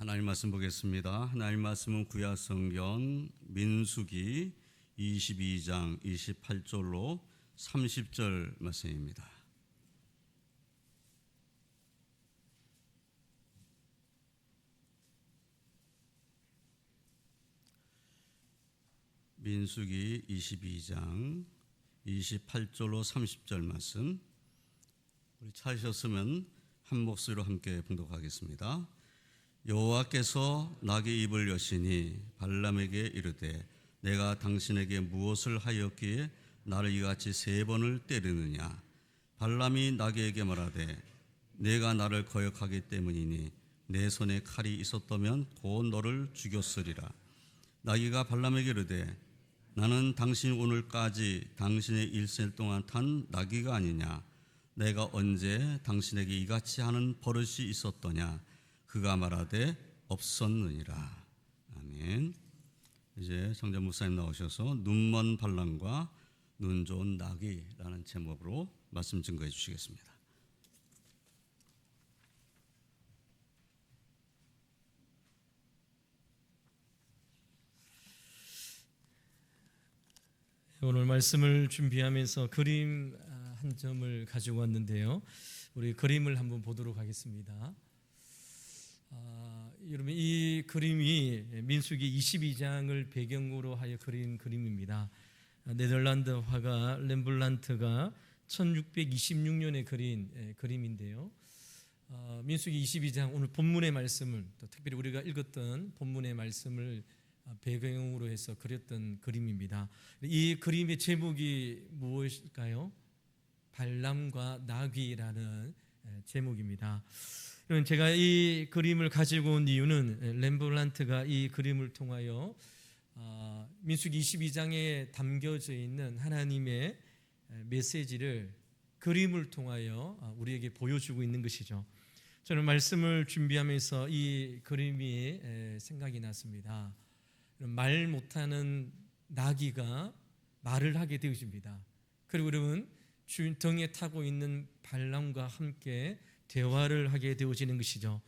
하나님 말씀 보겠습니다. 하나님 말씀은 구약 성경 민수기 22장 28절로 30절 말씀입니다. 민수기 22장 28절로 30절 말씀, 우리 찾으셨으면 한 목소리로 함께 봉독하겠습니다. 여호와께서 나귀 입을 여시니 발람에게 이르되 내가 당신에게 무엇을 하였기에 나를 이같이 3번을 때리느냐. 발람이 나귀에게 말하되 내가 나를 거역하기 때문이니 내 손에 칼이 있었다면 곧 너를 죽였으리라. 나귀가 발람에게 이르되 나는 당신이 오늘까지 당신의 일생 동안 탄 나귀가 아니냐. 내가 언제 당신에게 이같이 하는 버릇이 있었더냐. 그가 말하되 없었느니라. 아멘. 이제 성전 목사님 나오셔서 눈먼 발람과 눈 좋은 나귀라는 제목으로 말씀 증거해 주시겠습니다. 오늘 말씀을 준비하면서 그림 한 점을 가지고 왔는데요. 우리 그림을 한번 보도록 하겠습니다. 여러분, 이 그림이 민수기 22장을 배경으로 하여 그린 그림입니다. 네덜란드 화가 렘블란트가 1626년에 그린 그림인데요. 민수기 22장 오늘 본문의 말씀을, 또 특별히 우리가 읽었던 본문의 말씀을 배경으로 해서 그렸던 그림입니다. 이 그림의 제목이 무엇일까요? 발람과 나귀라는 제목입니다. 제가 이 그림을 가지고 온 이유는 렘블란트가 이 그림을 통하여 민수기 22장에 담겨져 있는 하나님의 메시지를 그림을 통하여 우리에게 보여주고 있는 것이죠. 저는 말씀을 준비하면서 이 그림이 생각이 났습니다. 말 못하는 나귀가 말을 하게 되어집니다. 그리고 여러분, 주인 등에 타고 있는 발람과 함께 대화를 하게 되어지는 것이죠.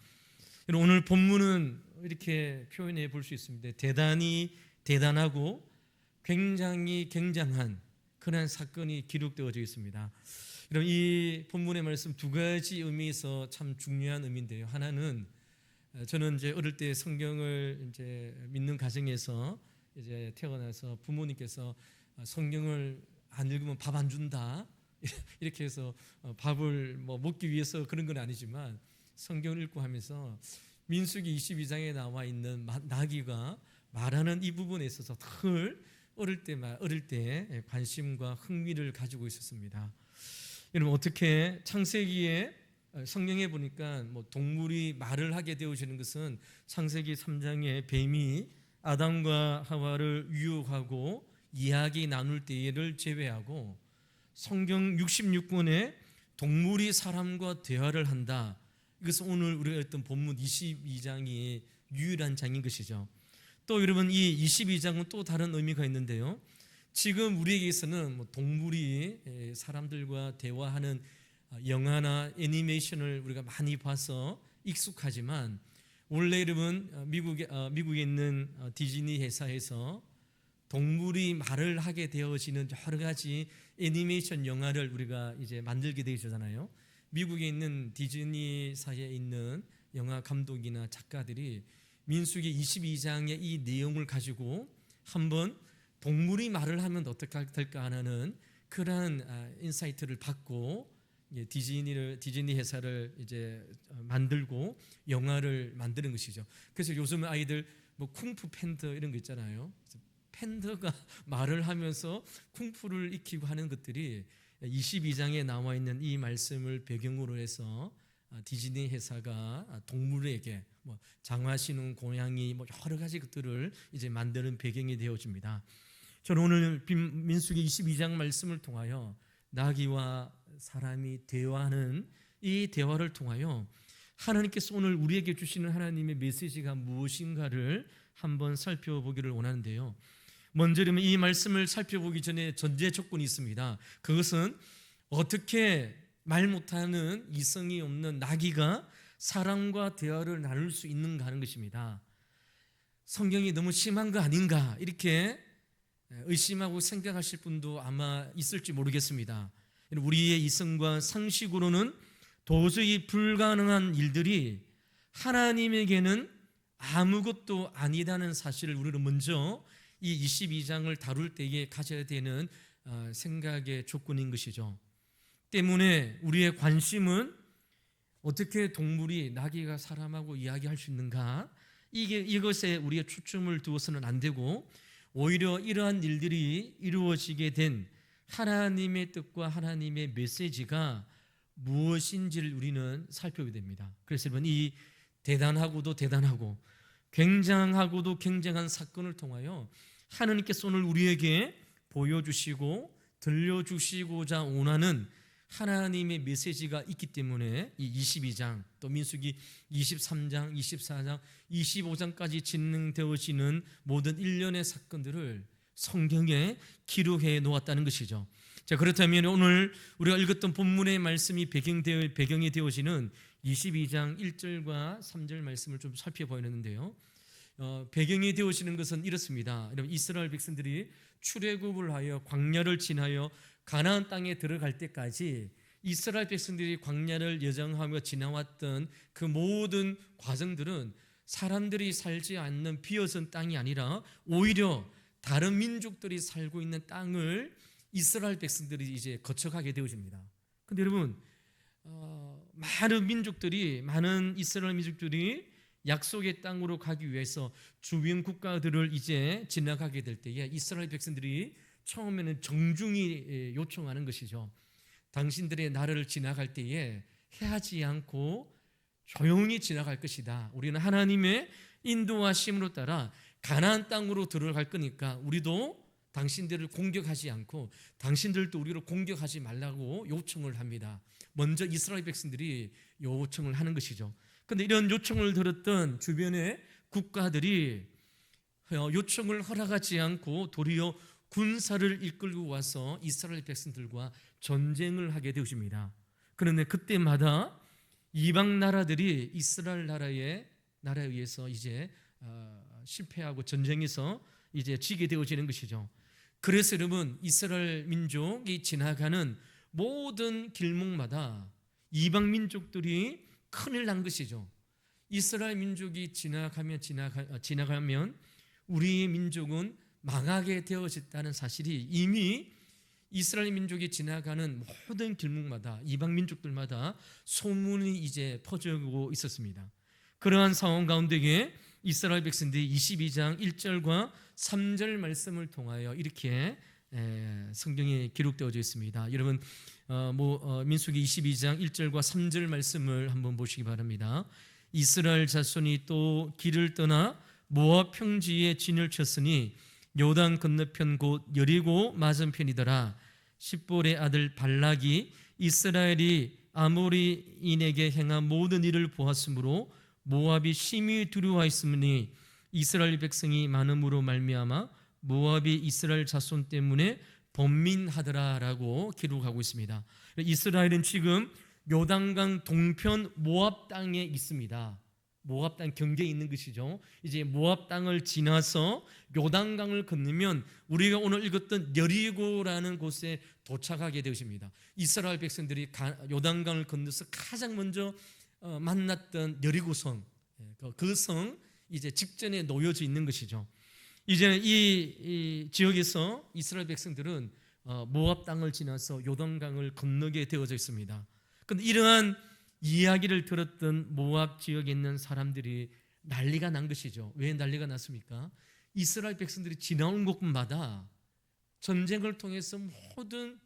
오늘 본문은 이렇게 표현해 볼 수 있습니다. 대단히 대단하고 굉장히 굉장한 그런 사건이 기록되어져 있습니다. 여러분, 이 본문의 말씀 두 가지 의미에서 참 중요한 의미인데요. 하나는 저는 이제 어릴 때 성경을 이제 믿는 가정에서 이제 태어나서 부모님께서 성경을 안 읽으면 밥 안 준다 이렇게 해서 밥을 먹기 위해서 그런 건 아니지만 성경을 읽고 하면서 민수기 22장에 나와 있는 나귀가 말하는 이 부분에 있어서 늘 어릴 때 관심과 흥미를 가지고 있었습니다. 여러분, 어떻게 창세기에 성경에 보니까 동물이 말을 하게 되어지는 것은 창세기 3장에 뱀이 아담과 하와를 유혹하고 이야기 나눌 때를 제외하고 성경 66권에 동물이 사람과 대화를 한다. 이것은 오늘 우리가 했던 본문 22장이 유일한 장인 것이죠. 또 여러분, 이 22장은 또 다른 의미가 있는데요. 지금 우리에게서는 동물이 사람들과 대화하는 영화나 애니메이션을 우리가 많이 봐서 익숙하지만 원래 여러분 미국에 있는 디즈니 회사에서 동물이 말을 하게 되어지는 여러 가지 애니메이션 영화를 우리가 이제 만들게 되잖아요. 미국에 있는 디즈니사에 있는 영화 감독이나 작가들이 민수기 22장의 이 내용을 가지고 한번 동물이 말을 하면 어떻게 될까 하는 그러한 인사이트를 받고 디즈니 회사를 이제 만들고 영화를 만드는 것이죠. 그래서 요즘 아이들 쿵푸 팬더 이런 거 있잖아요. 팬더가 말을 하면서 쿵푸를 익히고 하는 것들이 22장에 나와 있는 이 말씀을 배경으로 해서 디즈니 회사가 동물에게 장화신은 고양이 여러 가지 것들을 이제 만드는 배경이 되어집니다. 저는 오늘 민수기 22장 말씀을 통하여 나귀와 사람이 대화하는 이 대화를 통하여 하나님께서 오늘 우리에게 주시는 하나님의 메시지가 무엇인가를 한번 살펴보기를 원하는데요. 먼저 이 말씀을 살펴보기 전에 전제 조건이 있습니다. 그것은 어떻게 말 못하는 이성이 없는 나귀가 사람과 대화를 나눌 수 있는가 하는 것입니다. 성경이 너무 심한 거 아닌가 이렇게 의심하고 생각하실 분도 아마 있을지 모르겠습니다. 우리의 이성과 상식으로는 도저히 불가능한 일들이 하나님에게는 아무것도 아니다는 사실을 우리는 먼저 이 22장을 다룰 때에 가져야 되는 생각의 조건인 것이죠. 때문에 우리의 관심은 어떻게 동물이 나귀가 사람하고 이야기할 수 있는가, 이것에 우리의 초점을 두어서는 안 되고 오히려 이러한 일들이 이루어지게 된 하나님의 뜻과 하나님의 메시지가 무엇인지를 우리는 살펴야 됩니다. 그래서 여러분, 이 대단하고도 대단하고 굉장하고도 굉장한 사건을 통하여 하나님께서 오늘 우리에게 보여주시고 들려주시고자 원하는 하나님의 메시지가 있기 때문에 이 22장 또 민수기 23장, 24장, 25장까지 진행되어지는 모든 일련의 사건들을 성경에 기록해 놓았다는 것이죠. 자, 그렇다면 오늘 우리가 읽었던 본문의 말씀이 배경이 되어지는 22장 1절과 3절 말씀을 좀 살펴보았는데요. 배경이 되어지는 것은 이렇습니다. 이스라엘 백성들이 출애굽을 하여 광야를 지나여 가나안 땅에 들어갈 때까지 이스라엘 백성들이 광야를 여정하며 지나왔던 그 모든 과정들은 사람들이 살지 않는 비어선 땅이 아니라 오히려 다른 민족들이 살고 있는 땅을 이스라엘 백성들이 이제 거쳐가게 되어집니다. 그런데 여러분, 많은 이스라엘 민족들이 약속의 땅으로 가기 위해서 주변 국가들을 이제 지나가게 될 때에 이스라엘 백성들이 처음에는 정중히 요청하는 것이죠. 당신들의 나라를 지나갈 때에 해하지 않고 조용히 지나갈 것이다. 우리는 하나님의 인도하심으로 따라 가나안 땅으로 들어갈 거니까 우리도 당신들을 공격하지 않고 당신들도 우리를 공격하지 말라고 요청을 합니다. 먼저 이스라엘 백성들이 요청을 하는 것이죠. 그런데 이런 요청을 들었던 주변의 국가들이 요청을 허락하지 않고 도리어 군사를 이끌고 와서 이스라엘 백성들과 전쟁을 하게 되어집니다. 그런데 그때마다 이방 나라들이 이스라엘 나라에 의해서 이제 실패하고 전쟁에서 이제 지게 되어지는 것이죠. 그래서 여러분, 이스라엘 민족이 지나가는 모든 길목마다 이방 민족들이 큰일 난 것이죠. 이스라엘 민족이 지나가면 우리의 민족은 망하게 되어졌다는 사실이 이미 이스라엘 민족이 지나가는 모든 길목마다 이방 민족들마다 소문이 이제 퍼지고 있었습니다. 그러한 상황 가운데에 이스라엘 백성들이 22장 1절과 3절 말씀을 통하여 이렇게 성경에 기록되어져 있습니다. 여러분, 민수기 22장 1절과 3절 말씀을 한번 보시기 바랍니다. 이스라엘 자손이 또 길을 떠나 모압 평지에 진을 쳤으니 요단 건너편 곧 여리고 맞은편이더라. 십볼의 아들 발락이 이스라엘이 아모리인에게 행한 모든 일을 보았으므로 모압이 심히 두려워하였으니 이스라엘 백성이 많음으로 말미암아 모압이 이스라엘 자손 때문에 번민하더라라고 기록하고 있습니다. 이스라엘은 지금 요단강 동편 모압 땅에 있습니다. 모압 땅 경계에 있는 것이죠. 이제 모압 땅을 지나서 요단강을 건너면 우리가 오늘 읽었던 여리고라는 곳에 도착하게 되십니다. 이스라엘 백성들이 요단강을 건너서 가장 먼저 만났던 여리고성, 그 성 이제 직전에 놓여져 있는 것이죠. 이제 이 지역에서 이스라엘 백성들은 모압 땅을 지나서 요단강을 건너게 되어져 있습니다. 그런데 이러한 이야기를 들었던 모압 지역에 있는 사람들이 난리가 난 것이죠. 왜 난리가 났습니까? 이스라엘 백성들이 지나온 곳마다 전쟁을 통해서 모든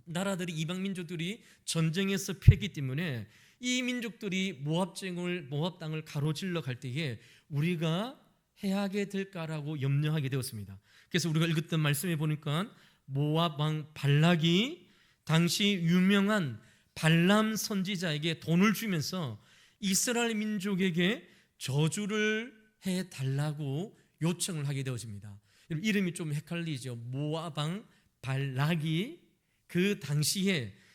나라들이 이방 민족들이 전쟁에서 패기 때문에 이 민족들이 모압 땅을 가로질러 갈 때에 우리가 해하게 될까라고 염려하게 되었습니다. 그래서 우리가 읽었던 말씀에 보니까 모압 왕 발락이 당시 유명한 발람 선지자에게 돈을 주면서 이스라엘 민족에게 저주를 해달라고 요청을 하게 되어집니다. 이름이 좀 헷갈리죠. 모압 왕 발락이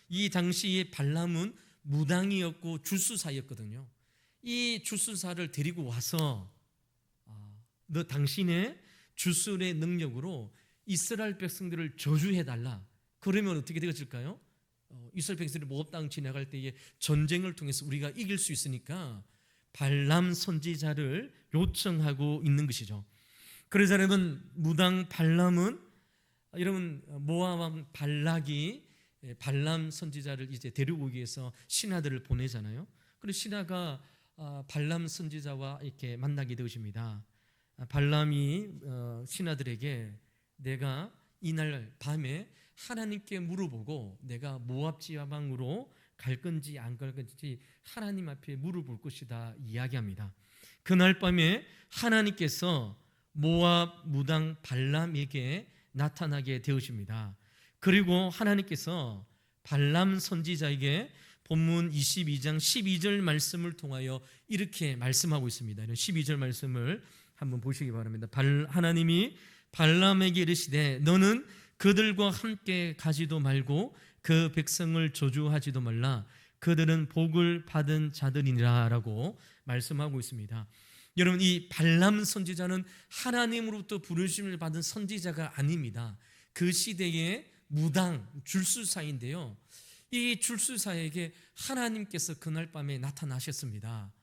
이 당시에 발람은 무당이었고 주수사였거든요. 이 주술사를 데리고 와서 너 당신의 주술의 능력으로 이스라엘 백성들을 저주해달라. 그러면 어떻게 되어질까요? 이스라엘 백성들이 모압 땅 지나갈 때에 전쟁을 통해서 우리가 이길 수 있으니까 발람 선지자를 요청하고 있는 것이죠. 그래서 여러분, 무당 발람은, 여러분, 모압 왕 발락이 발람 선지자를 이제 데려오기 위해서 신하들을 보내잖아요. 그래서 신하가 발람 선지자와 이렇게 만나게 되십니다. 발람이 신하들에게 내가 이날 밤에 하나님께 물어보고 내가 모압 지방으로 갈 건지 안 갈 건지 하나님 앞에 물어볼 것이다 이야기합니다. 그날 밤에 하나님께서 모압 무당 발람에게 나타나게 되십니다. 그리고 하나님께서 발람 선지자에게 본문 22장 12절 말씀을 통하여 이렇게 말씀하고 있습니다. 12절 말씀을 한번 보시기 바랍니다. 하나님이 발람에게 이르시되 너는 그들과 함께 가지도 말고 그 백성을 저주하지도 말라. 그들은 복을 받은 자들이니라 라고 말씀하고 있습니다. 여러분, 이 발람 선지자는 하나님으로부터 부르심을 받은 선지자가 아닙니다. 그 시대의 무당 줄수사인데요, 이 줄수사에게 하나님께서 그날 밤에 나타나셨습니다.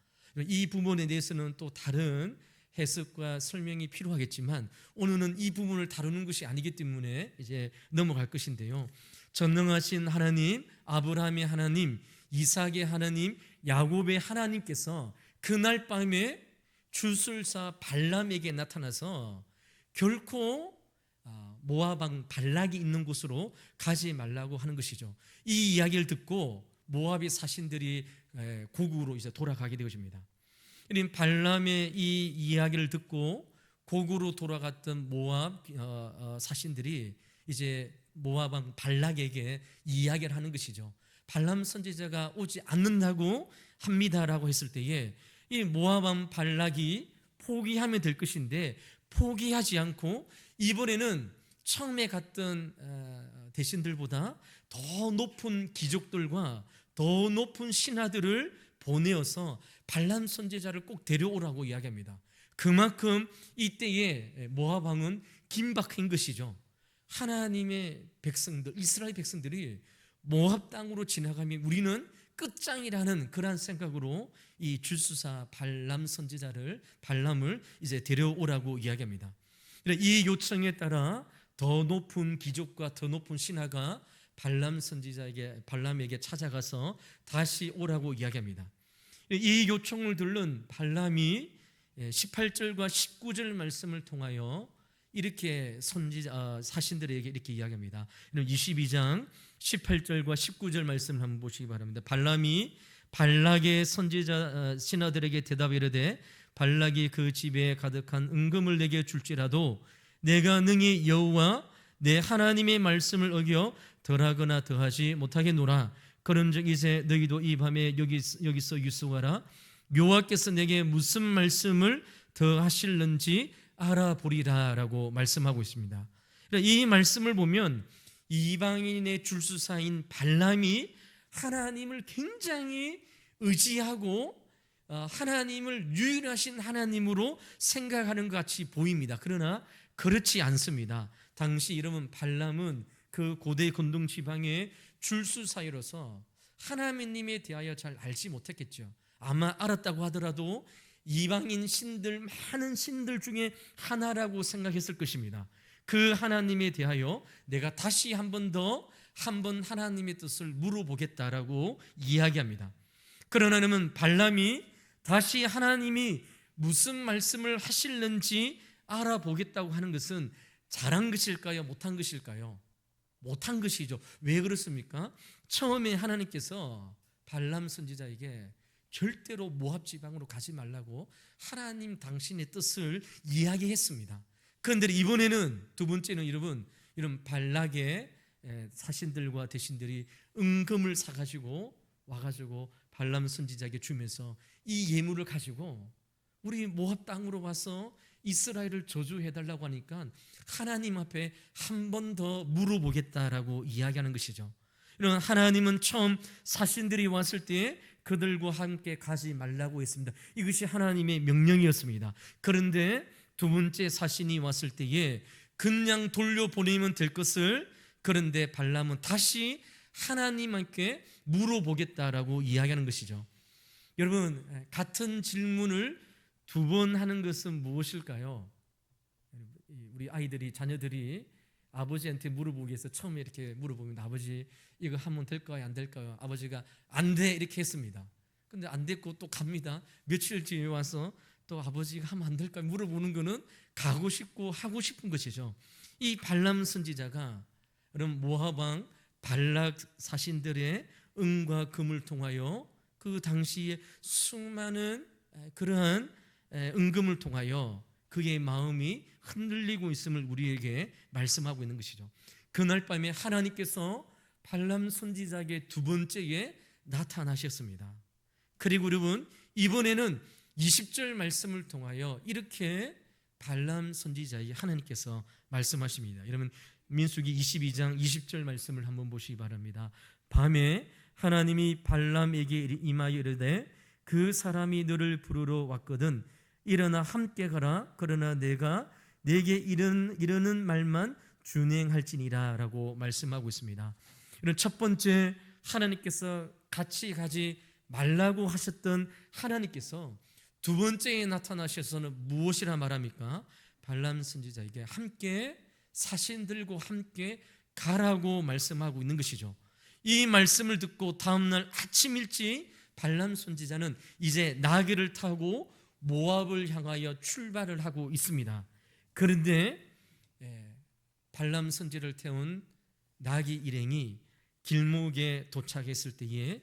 이 부분에 대해서는 또 다른 해석과 설명이 필요하겠지만 오늘은 이 부분을 다루는 것이 아니기 때문에 이제 넘어갈 것인데요, 전능하신 하나님, 아브라함의 하나님, 이삭의 하나님, 야곱의 하나님께서 그날 밤에 주술사 발람에게 나타나서 결코 모압 왕 발락이 있는 곳으로 가지 말라고 하는 것이죠. 이 이야기를 듣고 모압의 사신들이 고국으로 이제 돌아가게 되어집니다. 발람의 이 이야기를 듣고 고국으로 돌아갔던 모압 사신들이 이제 모압 왕 발락에게 이야기를 하는 것이죠. 발람 선지자가 오지 않는다고 합니다라고 했을 때에 이 모압 왕 발락이 포기하면 될 것인데 포기하지 않고 이번에는 처음에 갔던 대신들보다 더 높은 귀족들과 더 높은 신하들을 보내어서 발람 선지자를 꼭 데려오라고 이야기합니다. 그만큼 이때에 모압 왕은 긴박한 것이죠. 하나님의 백성들, 이스라엘 백성들이 모압 땅으로 지나가면 우리는 끝장이라는 그런 생각으로 이 줄수사 발람 선지자를 발람을 이제 데려오라고 이야기합니다. 이 요청에 따라 더 높은 귀족과 더 높은 신하가 발람에게 찾아가서 다시 오라고 이야기합니다. 이 요청을 들은 발람이 18절과 19절 말씀을 통하여 이렇게 사신들에게 이렇게 이야기합니다. 22장 18절과 19절 말씀을 한번 보시기 바랍니다. 발람이 발락의 선지자 신하들에게 대답 이르되 발락이 그 집에 가득한 은금을 내게 줄지라도 내가 능히 여호와 내 하나님의 말씀을 어겨 덜하거나 더하지 못하겠노라. 그런즉 이제 너희도 이 밤에 여기서 유숙하라. 여호와께서 내게 무슨 말씀을 더하실는지 알아보리라 라고 말씀하고 있습니다. 이 말씀을 보면 이방인의 줄수사인 발람이 하나님을 굉장히 의지하고 하나님을 유일하신 하나님으로 생각하는 것 같이 보입니다. 그러나 그렇지 않습니다. 당시 여러분 발람은 그 고대 건동 지방의 줄수사이로서 하나님에 대하여 잘 알지 못했겠죠. 아마 알았다고 하더라도 이방인 신들, 많은 신들 중에 하나라고 생각했을 것입니다. 그 하나님에 대하여 내가 다시 한 번 하나님의 뜻을 물어보겠다라고 이야기합니다. 그러나 여러분 발람이 다시 하나님이 무슨 말씀을 하실는지 알아보겠다고 하는 것은 잘한 것일까요? 못한 것일까요? 못한 것이죠. 왜 그렇습니까? 처음에 하나님께서 발람 선지자에게 절대로 모압 지방으로 가지 말라고 하나님 당신의 뜻을 이야기했습니다. 그런데 이번에는 두 번째는 여러분 이런 발락의 사신들과 대신들이 은금을 사가지고 와가지고 발람 선지자에게 주면서 이 예물을 가지고 우리 모압 땅으로 와서 이스라엘을 저주해달라고 하니까 하나님 앞에 한 번 더 물어보겠다라고 이야기하는 것이죠. 이런 하나님은 처음 사신들이 왔을 때 그들과 함께 가지 말라고 했습니다. 이것이 하나님의 명령이었습니다. 그런데 두 번째 사신이 왔을 때에 그냥 돌려보내면 될 것을, 그런데 발람은 다시 하나님께 물어보겠다라고 이야기하는 것이죠. 여러분, 같은 질문을 두 번 하는 것은 무엇일까요? 우리 아이들이, 자녀들이 아버지한테 물어보기 위해서 처음에 이렇게 물어보면, 아버지 이거 하면 될까요, 안 될까요? 아버지가 안 돼 이렇게 했습니다. 근데 안 됐고 또 갑니다. 며칠 뒤에 와서 또 아버지가 하면 안 될까요 물어보는 거는 가고 싶고 하고 싶은 것이죠. 이 발람 선지자가 그럼 모압 왕 발락 사신들의 은과 금을 통하여 그 당시에 수많은 그러한 은금을 통하여 그의 마음이 흔들리고 있음을 우리에게 말씀하고 있는 것이죠. 그날 밤에 하나님께서 발람 선지자에게 두 번째에 나타나셨습니다. 그리고 여러분, 이번에는 20절 말씀을 통하여 이렇게 발람 선지자에게 하나님께서 말씀하십니다. 여러분, 민수기 22장 20절 말씀을 한번 보시기 바랍니다. 밤에 하나님이 발람에게 임하여 이르되 그 사람이 너를 부르러 왔거든 일어나 함께 가라. 그러나 내가 내게 이르는 말만 준행할지니라 라고 말씀하고 있습니다. 이런 첫 번째, 하나님께서 같이 가지 말라고 하셨던 하나님께서 두 번째에 나타나셔서는 무엇이라 말합니까? 발람 선지자에게 함께 사신들과 함께 가라고 말씀하고 있는 것이죠. 이 말씀을 듣고 다음날 아침 일찍 발람 선지자는 이제 나귀를 타고 모압을 향하여 출발을 하고 있습니다. 그런데 발람 선지자를 태운 나귀 일행이 길목에 도착했을 때에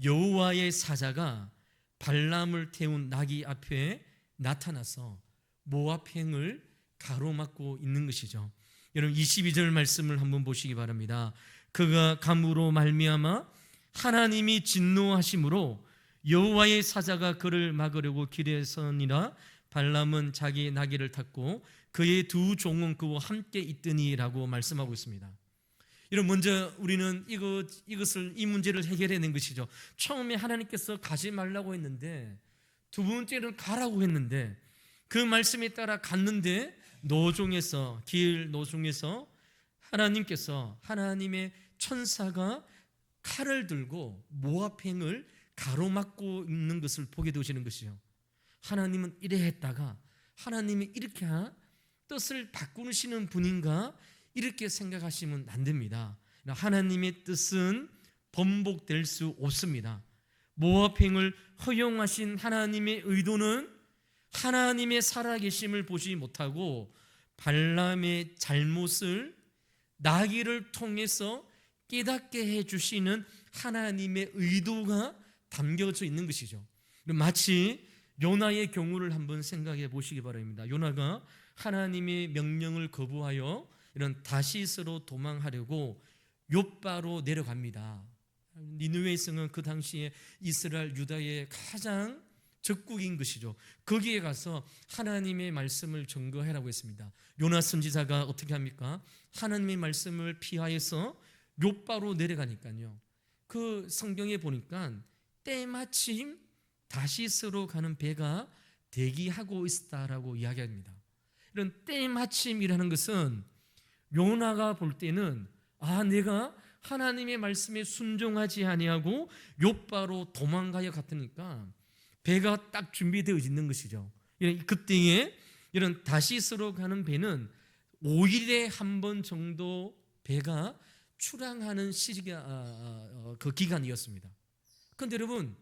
여호와의 사자가 발람을 태운 나귀 앞에 나타나서 모압행을 가로막고 있는 것이죠. 여러분, 22절 말씀을 한번 보시기 바랍니다. 그가 감으로 말미암아 하나님이 진노하심으로 여호와의 사자가 그를 막으려고 길에 서니라. 발람은 자기 나귀를 탔고 그의 두 종은 그와 함께 있더니라고 말씀하고 있습니다. 여러분, 먼저 우리는 이 문제를 해결해낸 것이죠. 처음에 하나님께서 가지 말라고 했는데 두 번째는 가라고 했는데 그 말씀에 따라 갔는데 길 노중에서 하나님께서, 하나님의 천사가 칼을 들고 모압행을 가로막고 있는 것을 보게 되시는 것이죠. 하나님은 이래 했다가 하나님이 이렇게 뜻을 바꾸시는 분인가 이렇게 생각하시면 안 됩니다. 하나님의 뜻은 번복될 수 없습니다. 모압행을 허용하신 하나님의 의도는 하나님의 살아계심을 보지 못하고 발람의 잘못을 나귀를 통해서 깨닫게 해주시는 하나님의 의도가 담겨져 있는 것이죠. 마치 요나의 경우를 한번 생각해 보시기 바랍니다. 요나가 하나님의 명령을 거부하여 이런 다시스로 도망하려고 욥바로 내려갑니다. 니느웨 성은 그 당시에 이스라엘 유다의 가장 적국인 것이죠. 거기에 가서 하나님의 말씀을 증거하라고 했습니다. 요나 선지자가 어떻게 합니까? 하나님의 말씀을 피하여서 욥바로 내려가니까요. 그 성경에 보니까 때마침 다시스로 가는 배가 대기하고 있다라고 이야기합니다. 이런 때마침이라는 것은 요나가 볼 때는 내가 하나님의 말씀에 순종하지 아니하고 욥바로 도망가야 갔으니까 배가 딱 준비되어 있는 것이죠. 그때에 이런 다시스로 가는 배는 5일에 한 번 정도 배가 출항하는 그 기간이었습니다. 그런데 여러분,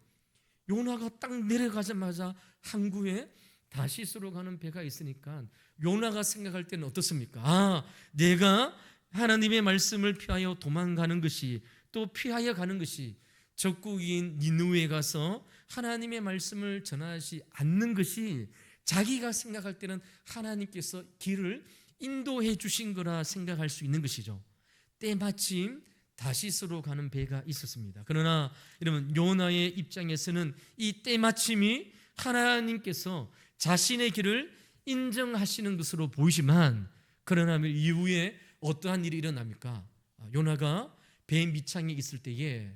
요나가 딱 내려가자마자 항구에 다시스로 가는 배가 있으니까 요나가 생각할 때는 어떻습니까? 내가 하나님의 말씀을 피하여 도망가는 것이, 또 피하여 가는 것이 적국인 니느웨에 가서 하나님의 말씀을 전하지 않는 것이 자기가 생각할 때는 하나님께서 길을 인도해 주신 거라 생각할 수 있는 것이죠. 때마침 다시스로 가는 배가 있었습니다. 그러나 여러분, 요나의 입장에서는 이 때마침이 하나님께서 자신의 길을 인정하시는 것으로 보이지만, 그러나 이후에 어떠한 일이 일어납니까? 요나가 배 밑창에 있을 때에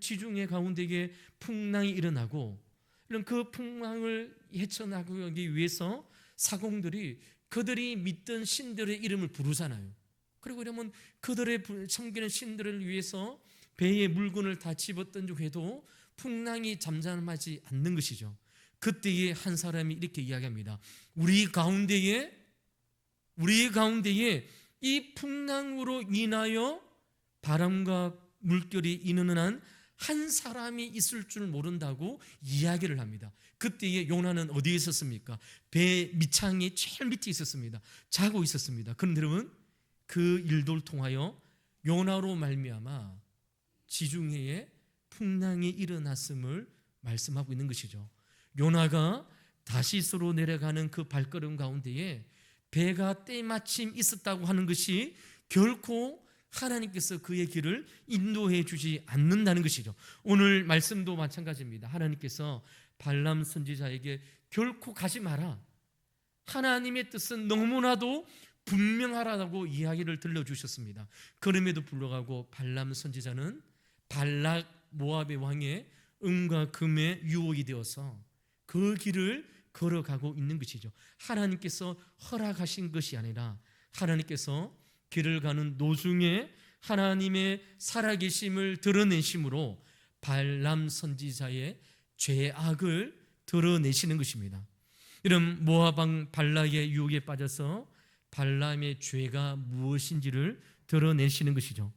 지중해 가운데에 풍랑이 일어나고 이런 그 풍랑을 헤쳐나가기 위해서 사공들이 그들이 믿던 신들의 이름을 부르잖아요. 그리고 이러면 그들의 섬기는 신들을 위해서 배에 물건을 다 집어던지고 해도 풍랑이 잠잠하지 않는 것이죠. 그때에 한 사람이 이렇게 이야기합니다. 우리 가운데에 이 풍랑으로 인하여 바람과 물결이 일어난 한 사람이 있을 줄 모른다고 이야기를 합니다. 그때에 요나는 어디에 있었습니까? 배 밑창이 제일 밑에 있었습니다. 자고 있었습니다. 그런데 여러분, 그 일도를 통하여 요나로 말미암아 지중해에 풍랑이 일어났음을 말씀하고 있는 것이죠. 요나가 다시스로 내려가는 그 발걸음 가운데에 배가 때마침 있었다고 하는 것이 결코 하나님께서 그의 길을 인도해 주지 않는다는 것이죠. 오늘 말씀도 마찬가지입니다. 하나님께서 발람 선지자에게 결코 가지 마라, 하나님의 뜻은 너무나도 분명하라고 이야기를 들려주셨습니다. 그럼에도 불구하고 발람 선지자는 발락 모압의 왕의 은과 금의 유혹이 되어서 그 길을 걸어가고 있는 것이죠. 하나님께서 허락하신 것이 아니라 하나님께서 길을 가는 도중에 하나님의 살아계심을 드러내심으로 발람 선지자의 죄악을 드러내시는 것입니다. 이런 모압 왕 발락의 유혹에 빠져서 발람의 죄가 무엇인지를 드러내시는 것이죠.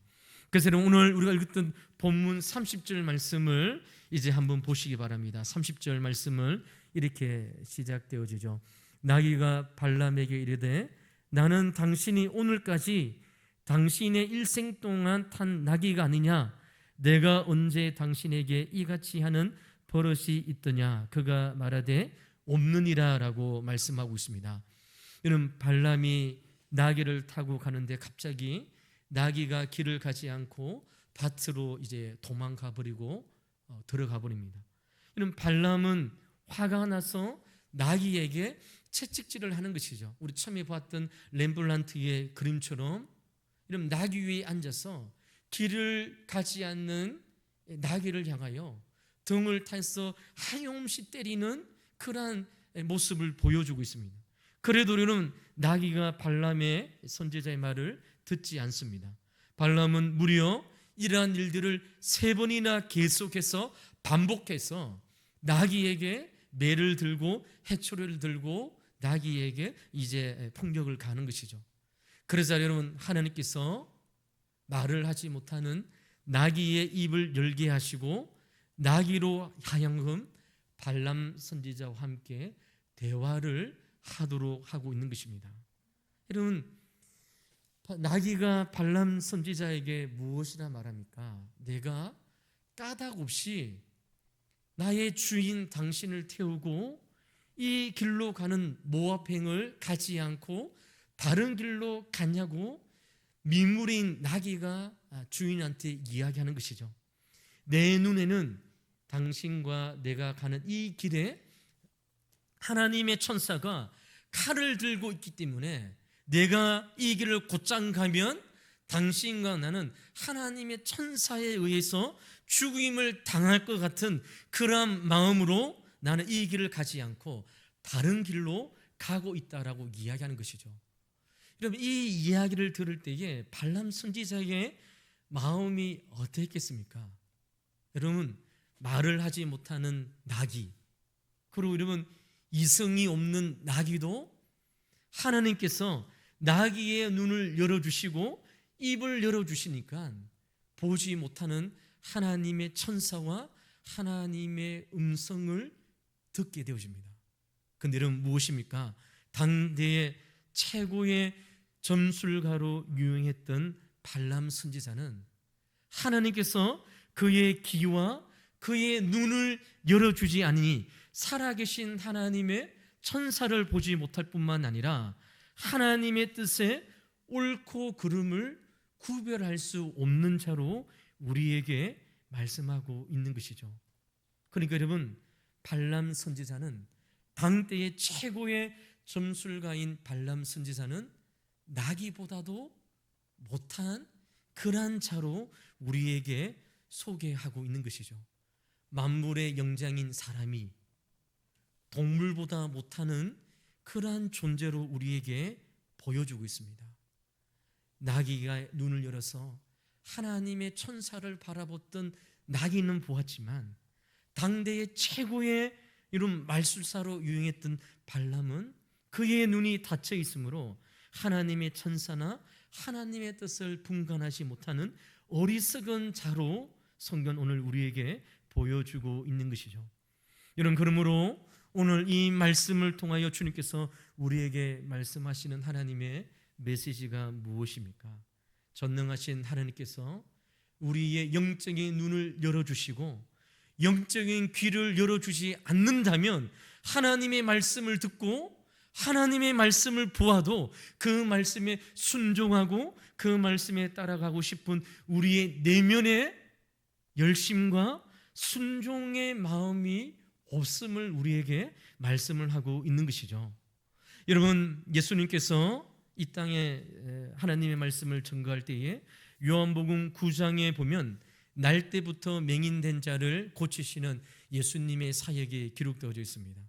그래서 오늘 우리가 읽었던 본문 30절 말씀을 이제 한번 보시기 바랍니다. 30절 말씀을 이렇게 시작되어지죠. 나귀가 발람에게 이르되 나는 당신이 오늘까지 당신의 일생 동안 탄 나귀가 아니냐? 내가 언제 당신에게 이같이 하는 버릇이 있더냐? 그가 말하되 없느니라 라고 말씀하고 있습니다. 이런 발람이 나귀를 타고 가는데 갑자기 나귀가 길을 가지 않고 밭으로 이제 도망가 버리고 들어가 버립니다. 이런 발람은 화가 나서 나귀에게 채찍질을 하는 것이죠. 우리 처음에 봤던 렘블란트의 그림처럼 이런 나귀 위에 앉아서 길을 가지 않는 나귀를 향하여 등을 타서 하염없이 때리는 그러한 모습을 보여주고 있습니다. 그래도 우리는 나귀가 발람의 선지자의 말을 듣지 않습니다. 발람은 무려 이러한 일들을 3번이나 계속해서 반복해서 나귀에게 매를 들고 해초리를 들고 나귀에게 이제 폭력을 가는 것이죠. 그래서 여러분, 하나님께서 말을 하지 못하는 나귀의 입을 열게 하시고 나귀로 하여금 발람 선지자와 함께 대화를 하도록 하고 있는 것입니다. 여러분, 나귀가 발람 선지자에게 무엇이라 말합니까? 내가 까닭 없이 나의 주인 당신을 태우고 이 길로 가는 모압행을 가지 않고 다른 길로 갔냐고 민물인 나귀가 주인한테 이야기하는 것이죠. 내 눈에는 당신과 내가 가는 이 길에 하나님의 천사가 칼을 들고 있기 때문에 내가 이 길을 곧장 가면 당신과 나는 하나님의 천사에 의해서 죽임을 당할 것 같은 그런 마음으로 나는 이 길을 가지 않고 다른 길로 가고 있다라고 이야기하는 것이죠. 여러분, 이 이야기를 들을 때에 발람 선지자의 마음이 어땠겠습니까? 여러분, 말을 하지 못하는 나귀, 그리고 여러분 이성이 없는 나귀도 하나님께서 나귀의 눈을 열어주시고 입을 열어주시니까 보지 못하는 하나님의 천사와 하나님의 음성을 듣게 되어집니다. 그런데 여러분, 무엇입니까? 당대의 최고의 점술가로 유명했던 발람 선지자는 하나님께서 그의 귀와 그의 눈을 열어주지 않으니 살아계신 하나님의 천사를 보지 못할 뿐만 아니라 하나님의 뜻에 옳고 그름을 구별할 수 없는 자로 우리에게 말씀하고 있는 것이죠. 그러니까 여러분, 발람 선지자는 당대의 최고의 점술가인 발람 선지자는 나귀보다도 못한 그러한 자로 우리에게 소개하고 있는 것이죠. 만물의 영장인 사람이 동물보다 못하는 그러한 존재로 우리에게 보여주고 있습니다. 나귀가 눈을 열어서 하나님의 천사를 바라봤던 나귀는 보았지만 당대의 최고의 이런 말술사로 유행했던 발람은 그의 눈이 닫혀 있으므로 하나님의 천사나 하나님의 뜻을 분간하지 못하는 어리석은 자로 성경 오늘 우리에게 보여주고 있는 것이죠. 여러분, 그러므로 오늘 이 말씀을 통하여 주님께서 우리에게 말씀하시는 하나님의 메시지가 무엇입니까? 전능하신 하나님께서 우리의 영적인 눈을 열어주시고 영적인 귀를 열어주지 않는다면 하나님의 말씀을 듣고 하나님의 말씀을 보아도 그 말씀에 순종하고 그 말씀에 따라가고 싶은 우리의 내면의 열심과 순종의 마음이 없음을 우리에게 말씀을 하고 있는 것이죠. 여러분, 예수님께서 이 땅에 하나님의 말씀을 전거할 때에 요한복음 9장에 보면 날 때부터 맹인된 자를 고치시는 예수님의 사역이 기록되어 있습니다.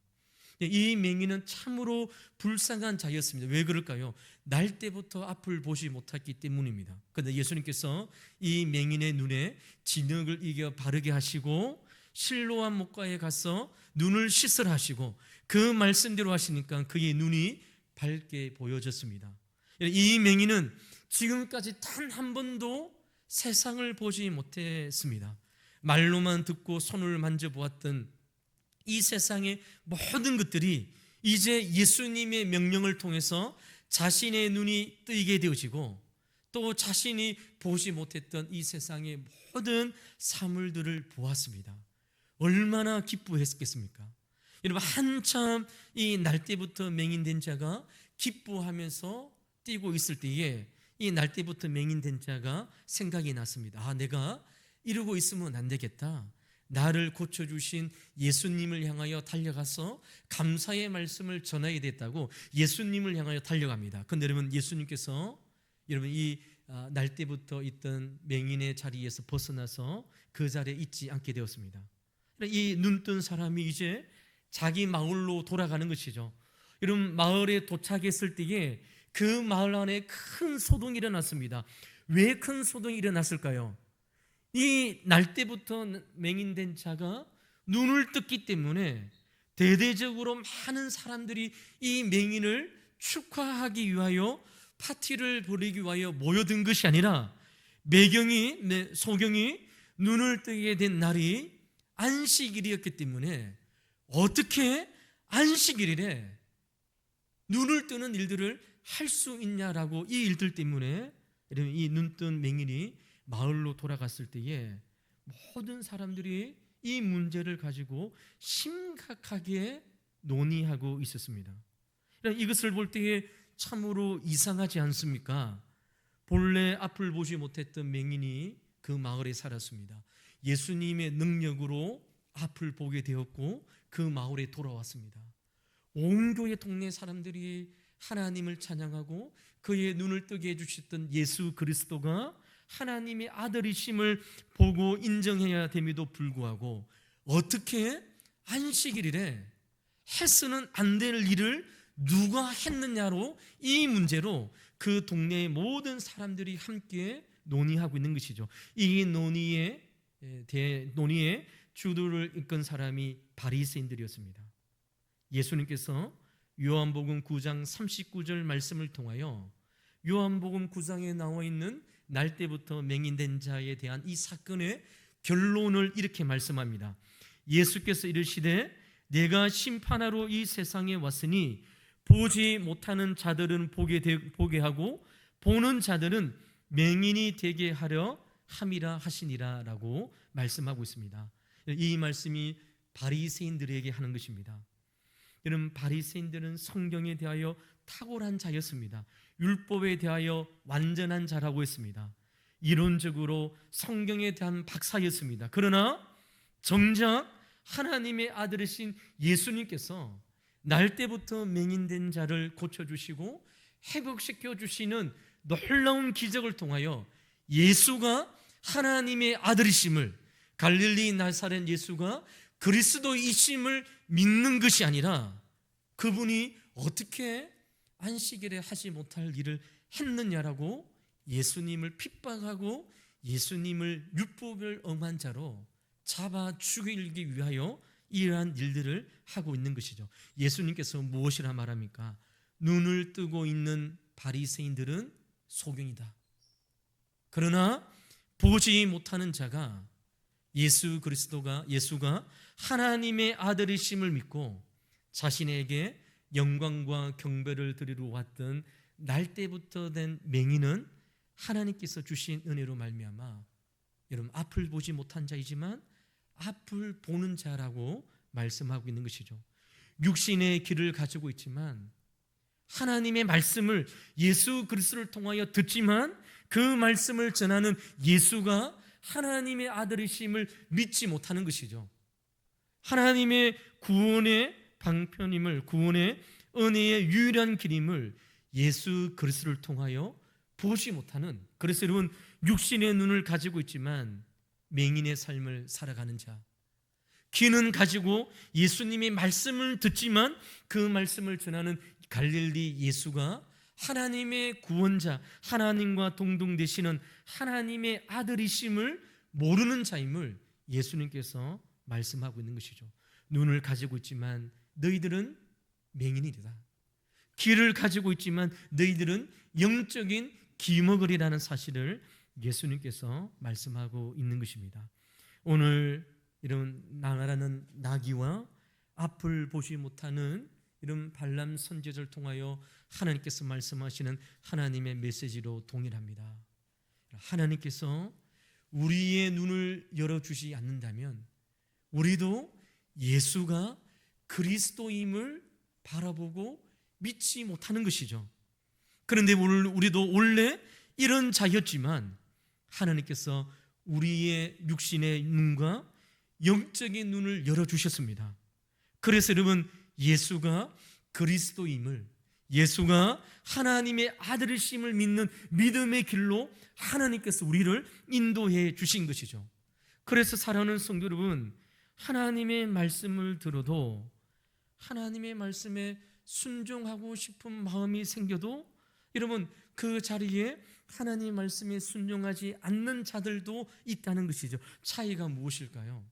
이 맹인은 참으로 불쌍한 자였습니다. 왜 그럴까요? 날 때부터 앞을 보지 못했기 때문입니다. 그런데 예수님께서 이 맹인의 눈에 진흙을 이겨 바르게 하시고 실로암 목가에 가서 눈을 씻으라 하시고 그 말씀대로 하시니까 그의 눈이 밝게 보여졌습니다. 이 맹인은 지금까지 단 한 번도 세상을 보지 못했습니다. 말로만 듣고 손을 만져보았던 이 세상의 모든 것들이 이제 예수님의 명령을 통해서 자신의 눈이 뜨이게 되어지고 또 자신이 보지 못했던 이 세상의 모든 사물들을 보았습니다. 얼마나 기뻐했겠습니까? 여러분, 한참 이 날 때부터 맹인된 자가 기뻐하면서 뛰고 있을 때에 이 날 때부터 맹인된 자가 생각이 났습니다. 내가 이러고 있으면 안 되겠다. 나를 고쳐주신 예수님을 향하여 달려가서 감사의 말씀을 전해야 됐다고 예수님을 향하여 달려갑니다. 그런데 여러분, 예수님께서 여러분 이 날 때부터 있던 맹인의 자리에서 벗어나서 그 자리에 있지 않게 되었습니다. 이 눈뜬 사람이 이제 자기 마을로 돌아가는 것이죠. 여러분, 마을에 도착했을 때에 그 마을 안에 큰 소동이 일어났습니다. 왜 큰 소동이 일어났을까요? 이 날 때부터 맹인된 자가 눈을 떴기 때문에 대대적으로 많은 사람들이 이 맹인을 축하하기 위하여 파티를 벌이기 위하여 모여든 것이 아니라 소경이 눈을 뜨게 된 날이 안식일이었기 때문에 어떻게 안식일에 눈을 뜨는 일들을 할 수 있냐라고 이 일들 때문에 이 눈뜬 맹인이 마을로 돌아갔을 때에 모든 사람들이 이 문제를 가지고 심각하게 논의하고 있었습니다. 이것을 볼 때에 참으로 이상하지 않습니까? 본래 앞을 보지 못했던 맹인이 그 마을에 살았습니다. 예수님의 능력으로 앞을 보게 되었고 그 마을에 돌아왔습니다. 온 교회 동네 사람들이 하나님을 찬양하고 그의 눈을 뜨게 해주셨던 예수 그리스도가 하나님의 아들이심을 보고 인정해야 됨에도 불구하고 어떻게 안식일에 해서는 안 될 일을 누가 했느냐로 이 문제로 그 동네의 모든 사람들이 함께 논의하고 있는 것이죠. 이 논의의 주도를 이끈 사람이 바리새인들이었습니다. 예수님께서 요한복음 9장 39절 말씀을 통하여 요한복음 9장에 나와 있는 날 때부터 맹인된 자에 대한 이 사건의 결론을 이렇게 말씀합니다. 예수께서 이르시되 내가 심판하러 이 세상에 왔으니 보지 못하는 자들은 보게 하고 보는 자들은 맹인이 되게 하려 함이라 하시니라 라고 말씀하고 있습니다. 이 말씀이 바리새인들에게 하는 것입니다. 여러분, 바리새인들은 성경에 대하여 탁월한 자였습니다. 율법에 대하여 완전한 자라고 했습니다. 이론적으로 성경에 대한 박사였습니다. 그러나 정작 하나님의 아들이신 예수님께서 날 때부터 맹인된 자를 고쳐주시고 회복시켜 주시는 놀라운 기적을 통하여 예수가 하나님의 아들이심을, 갈릴리 나사렛 예수가 그리스도이심을 믿는 것이 아니라 그분이 어떻게 안식일에 하지 못할 일을 했느냐라고 예수님을 핍박하고 예수님을 율법을 엄한 자로 잡아 죽이기 위하여 이러한 일들을 하고 있는 것이죠. 예수님께서 무엇이라 말합니까? 눈을 뜨고 있는 바리새인들은 소경이다. 그러나 보지 못하는 자가 예수가 하나님의 아들이심을 믿고 자신에게 영광과 경배를 드리러 왔던 날 때부터 된 맹인은 하나님께서 주신 은혜로 말미암아 여러분 앞을 보지 못한 자이지만 앞을 보는 자라고 말씀하고 있는 것이죠. 육신의 길을 가지고 있지만 하나님의 말씀을 예수 그리스도를 통하여 듣지만 그 말씀을 전하는 예수가 하나님의 아들이심을 믿지 못하는 것이죠. 하나님의 구원의 방편임을, 구원의 은혜의 유일한 길임을 예수 그리스도를 통하여 보지 못하는, 그래서 여러분 육신의 눈을 가지고 있지만 맹인의 삶을 살아가는 자, 귀는 가지고 예수님의 말씀을 듣지만 그 말씀을 전하는 갈릴리 예수가 하나님의 구원자, 하나님과 동등되시는 하나님의 아들이심을 모르는 자임을 예수님께서 말씀하고 있는 것이죠. 눈을 가지고 있지만 너희들은 맹인이다. 귀를 가지고 있지만 너희들은 영적인 기머거리라는 사실을 예수님께서 말씀하고 있는 것입니다. 오늘 이런 나라는 나귀와 앞을 보지 못하는 이런 발람 선지자를 통하여 하나님께서 말씀하시는 하나님의 메시지로 동일합니다. 하나님께서 우리의 눈을 열어주지 않는다면 우리도 예수가 그리스도임을 바라보고 믿지 못하는 것이죠. 그런데 우리도 원래 이런 자였지만 하나님께서 우리의 육신의 눈과 영적인 눈을 열어주셨습니다. 그래서 여러분 예수가 그리스도임을, 예수가 하나님의 아들이심을 믿는 믿음의 길로 하나님께서 우리를 인도해 주신 것이죠. 그래서 사랑하는 성도 여러분, 하나님의 말씀을 들어도 하나님의 말씀에 순종하고 싶은 마음이 생겨도 여러분 그 자리에 하나님의 말씀에 순종하지 않는 자들도 있다는 것이죠. 차이가 무엇일까요?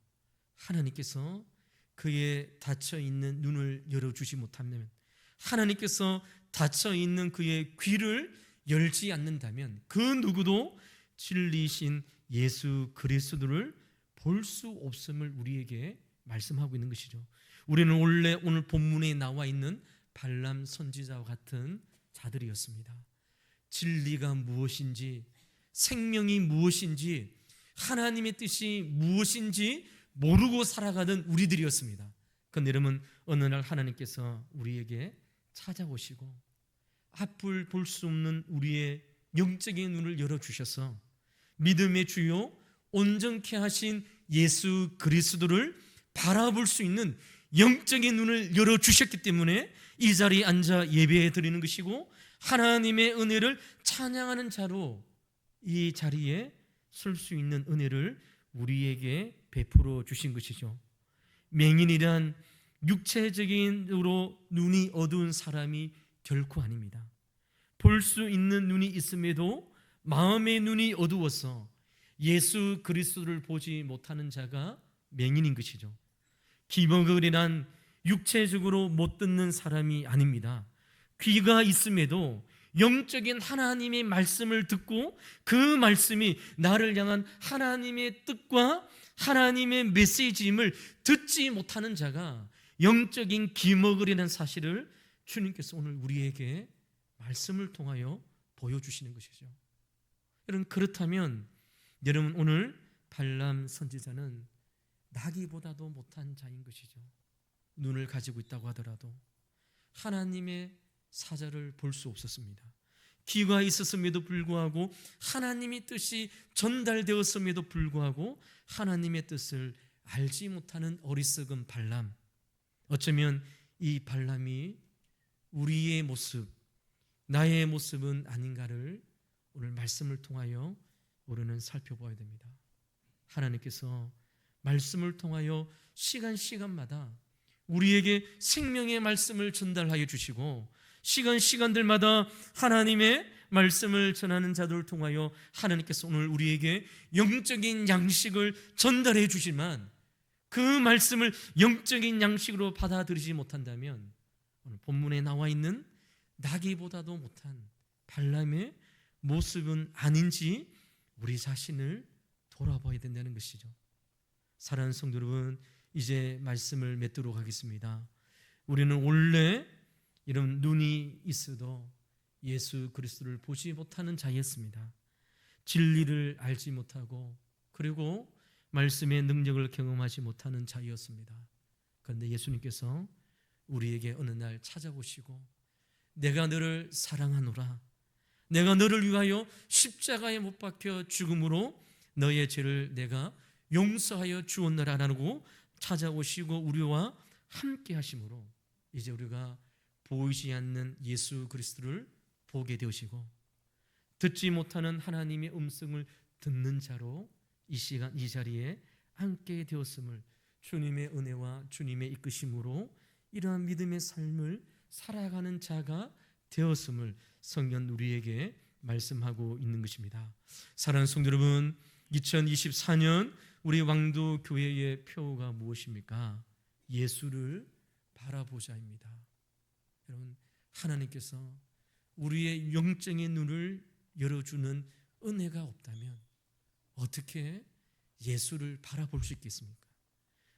하나님께서 그의 닫혀있는 눈을 열어주지 못한다면, 하나님께서 닫혀있는 그의 귀를 열지 않는다면 그 누구도 진리이신 예수 그리스도를 볼 수 없음을 우리에게 말씀하고 있는 것이죠. 우리는 원래 오늘 본문에 나와 있는 발람 선지자와 같은 자들이었습니다. 진리가 무엇인지, 생명이 무엇인지, 하나님의 뜻이 무엇인지 모르고 살아가던 우리들이었습니다. 그런데 여러분 어느 날 하나님께서 우리에게 찾아오시고 앞을 볼 수 없는 우리의 영적인 눈을 열어주셔서 믿음의 주요 온전케 하신 예수 그리스도를 바라볼 수 있는 영적인 눈을 열어주셨기 때문에 이 자리에 앉아 예배해 드리는 것이고 하나님의 은혜를 찬양하는 자로 이 자리에 설 수 있는 은혜를 우리에게 베풀어 주신 것이죠. 맹인이란 육체적인으로 눈이 어두운 사람이 결코 아닙니다. 볼 수 있는 눈이 있음에도 마음의 눈이 어두워서 예수 그리스도를 보지 못하는 자가 맹인인 것이죠. 기머거리란 육체적으로 못 듣는 사람이 아닙니다. 귀가 있음에도 영적인 하나님의 말씀을 듣고 그 말씀이 나를 향한 하나님의 뜻과 하나님의 메시지임을 듣지 못하는 자가 영적인 기머거리라는 사실을 주님께서 오늘 우리에게 말씀을 통하여 보여주시는 것이죠. 여러분 그렇다면 여러분 오늘 발람 선지자는 나귀보다도 못한 자인 것이죠. 눈을 가지고 있다고 하더라도 하나님의 사자를 볼 수 없었습니다. 귀가 있었음에도 불구하고 하나님의 뜻이 전달되었음에도 불구하고 하나님의 뜻을 알지 못하는 어리석은 발람, 어쩌면 이 발람이 우리의 모습, 나의 모습은 아닌가를 오늘 말씀을 통하여 우리는 살펴봐야 됩니다. 하나님께서 말씀을 통하여 시간마다 우리에게 생명의 말씀을 전달하여 주시고 시간들마다 하나님의 말씀을 전하는 자들을 통하여 하나님께서 오늘 우리에게 영적인 양식을 전달해 주시지만 그 말씀을 영적인 양식으로 받아들이지 못한다면 오늘 본문에 나와 있는 나귀보다도 못한 발람의 모습은 아닌지 우리 자신을 돌아봐야 된다는 것이죠. 사랑하는 성도 여러분, 이제 말씀을 맺도록 하겠습니다. 우리는 원래 이런 눈이 있어도 예수 그리스도를 보지 못하는 자였습니다. 진리를 알지 못하고 그리고 말씀의 능력을 경험하지 못하는 자였습니다. 그런데 예수님께서 우리에게 어느 날 찾아오시고 내가 너를 사랑하노라, 내가 너를 위하여 십자가에 못 박혀 죽음으로 너의 죄를 내가 용서하여 주었노라라고 찾아오시고 우리와 함께 하심으로 이제 우리가 보이지 않는 예수 그리스도를 보게 되시고 듣지 못하는 하나님의 음성을 듣는 자로 이 시간 이 자리에 함께 되었음을 주님의 은혜와 주님의 이끄심으로 이러한 믿음의 삶을 살아가는 자가 되었음을 성경 우리에게 말씀하고 있는 것입니다. 사랑하는 성도 여러분, 2024년 우리 왕도 교회의 표어가 무엇입니까? 예수를 바라보자입니다. 여러분, 하나님께서 우리의 영적인 눈을 열어주는 은혜가 없다면 어떻게 예수를 바라볼 수 있겠습니까?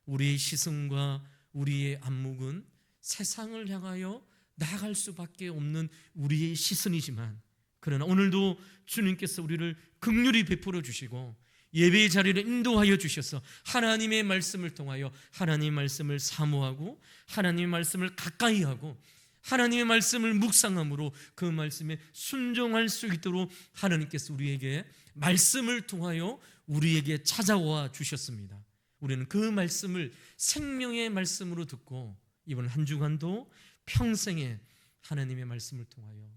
우리의 시선과 우리의 안목은 세상을 향하여 나아갈 수밖에 없는 우리의 시선이지만 그러나 오늘도 주님께서 우리를 긍휼히 베풀어 주시고 예배의 자리를 인도하여 주셔서 하나님의 말씀을 통하여 하나님의 말씀을 사모하고 하나님의 말씀을 가까이 하고 하나님의 말씀을 묵상함으로 그 말씀에 순종할 수 있도록 하나님께서 우리에게 말씀을 통하여 우리에게 찾아와 주셨습니다. 우리는 그 말씀을 생명의 말씀으로 듣고 이번 한 주간도 평생에 하나님의 말씀을 통하여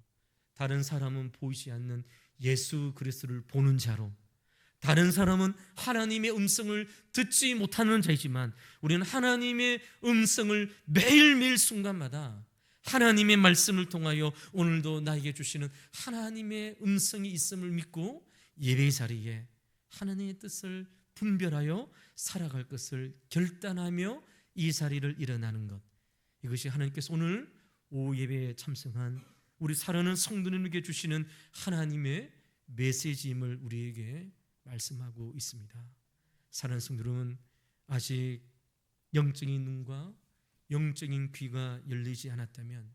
다른 사람은 보이지 않는 예수 그리스도를 보는 자로, 다른 사람은 하나님의 음성을 듣지 못하는 자이지만 우리는 하나님의 음성을 매일매일 순간마다 하나님의 말씀을 통하여 오늘도 나에게 주시는 하나님의 음성이 있음을 믿고 예배의 자리에 하나님의 뜻을 분별하여 살아갈 것을 결단하며 이 자리를 일어나는 것, 이것이 하나님께서 오늘 오후 예배에 참석한 우리 사랑하는 성도님에게 주시는 하나님의 메시지임을 우리에게 말씀하고 있습니다. 사랑하는 성도들은 아직 영적인 눈과 영적인 귀가 열리지 않았다면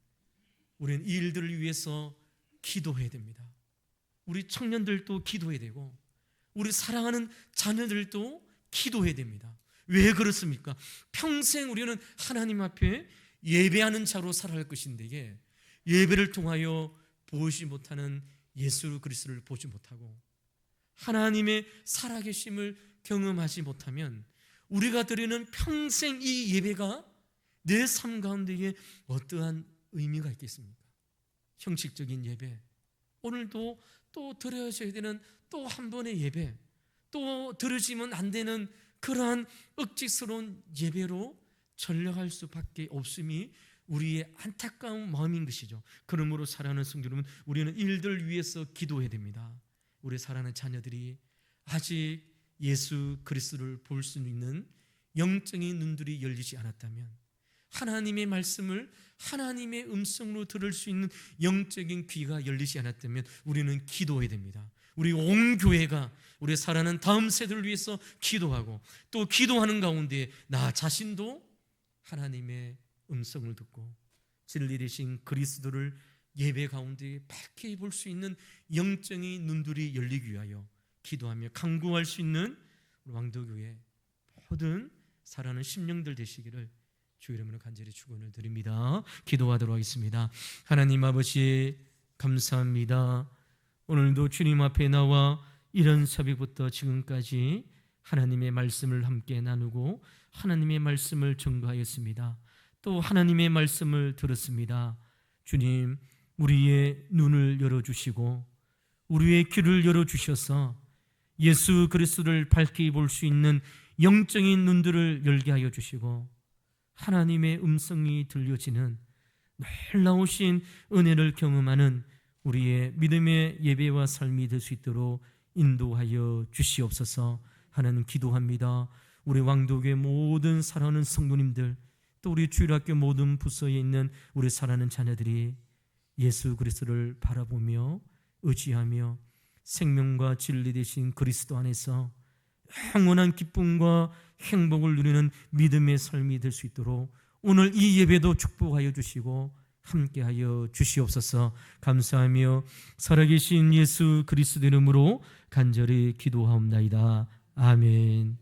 우리는 이 일들을 위해서 기도해야 됩니다. 우리 청년들도 기도해야 되고 우리 사랑하는 자녀들도 기도해야 됩니다. 왜 그렇습니까? 평생 우리는 하나님 앞에 예배하는 자로 살아갈 것인데 예배를 통하여 보지 못하는 예수 그리스도를 보지 못하고 하나님의 살아계심을 경험하지 못하면 우리가 드리는 평생 이 예배가 내 삶 가운데에 어떠한 의미가 있겠습니까? 형식적인 예배, 오늘도 또 드려져야 되는 또 한 번의 예배, 또 들으시면 안 되는 그러한 억지스러운 예배로 전락할 수밖에 없음이 우리의 안타까운 마음인 것이죠. 그러므로 사랑하는 성도 여러분, 우리는 일들 위해서 기도해야 됩니다. 우리 사랑하는 자녀들이 아직 예수 그리스도를 볼 수 있는 영적인 눈들이 열리지 않았다면, 하나님의 말씀을 하나님의 음성으로 들을 수 있는 영적인 귀가 열리지 않았다면 우리는 기도해야 됩니다. 우리 온 교회가 우리 사랑하는 다음 세대를 위해서 기도하고 또 기도하는 가운데 나 자신도 하나님의 음성을 듣고 진리 되신 그리스도를 예배 가운데 밝게 볼 수 있는 영적인 눈들이 열리기 위하여 기도하며 간구할 수 있는 왕도교회 모든 사랑하는 심령들 되시기를 주 이름으로 간절히 축원을 드립니다. 기도하도록 하겠습니다. 하나님 아버지 감사합니다. 오늘도 주님 앞에 나와 이런 새벽부터 지금까지 하나님의 말씀을 함께 나누고 하나님의 말씀을 전가하였습니다. 또 하나님의 말씀을 들었습니다. 주님, 우리의 눈을 열어주시고 우리의 귀를 열어주셔서 예수 그리스도를 밝히 볼 수 있는 영적인 눈들을 열게 하여 주시고 하나님의 음성이 들려지는 놀라우신 은혜를 경험하는 우리의 믿음의 예배와 삶이 될 수 있도록 인도하여 주시옵소서 하나님 기도합니다. 우리 왕도교회 모든 사랑하는 성도님들, 또 우리 주일학교 모든 부서에 있는 우리 사랑하는 자녀들이 예수 그리스도를 바라보며 의지하며 생명과 진리 되신 그리스도 안에서 영원한 기쁨과 행복을 누리는 믿음의 삶이 될 수 있도록 오늘 이 예배도 축복하여 주시고 함께하여 주시옵소서. 감사하며 살아계신 예수 그리스도 이름으로 간절히 기도하옵나이다. 아멘.